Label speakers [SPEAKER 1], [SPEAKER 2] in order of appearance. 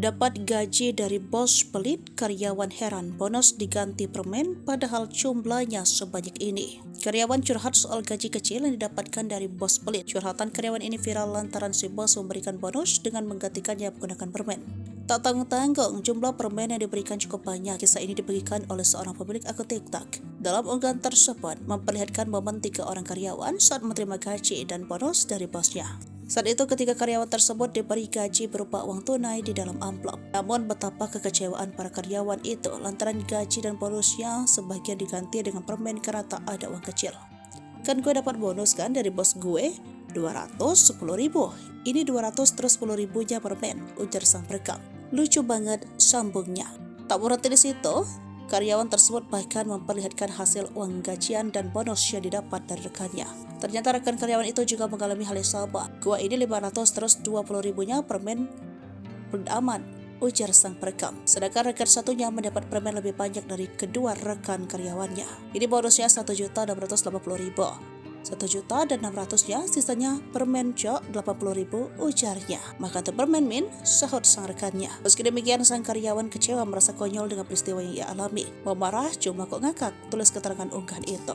[SPEAKER 1] Dapat gaji dari bos pelit, karyawan heran bonus diganti permen padahal jumlahnya sebanyak ini. Karyawan curhat soal gaji kecil yang didapatkan dari bos pelit. Curhatan karyawan ini viral lantaran si bos memberikan bonus dengan menggantikannya menggunakan permen. Tak tanggung-tanggung, jumlah permen yang diberikan cukup banyak. Kisah ini dibagikan oleh seorang pemilik akun TikTok. Dalam unggahan tersebut, memperlihatkan momen 3 orang karyawan saat menerima gaji dan bonus dari bosnya. Saat itu ketika karyawan tersebut diberi gaji berupa uang tunai di dalam amplop. Namun betapa kekecewaan para karyawan itu lantaran gaji dan bonusnya sebagian diganti dengan permen karena tak ada uang kecil. Kan gue dapat bonus kan dari bos gue? 210 ribu. Ini 200 terus 10 ribunya permen, ujar sang perekam. Lucu banget, sambungnya. Tak berhenti di situ, karyawan tersebut bahkan memperlihatkan hasil uang gajian dan bonus yang didapat dari rekannya. Ternyata rekan karyawan itu juga mengalami hal yang sama. Gua ini 500 terus 20 ribunya permen aman, ujar sang perekam. Sedangkan rekan satunya mendapat permen lebih banyak dari kedua rekan karyawannya. Ini bonusnya 1.680.000. 1.600.000-nya sisanya permen jok 80.000, ujarnya. Maka untuk permen min, sahut sang rekannya. Meski demikian, sang karyawan kecewa merasa konyol dengan peristiwa yang ia alami. Mau marah cuma kok ngakak, tulis keterangan unggahan itu.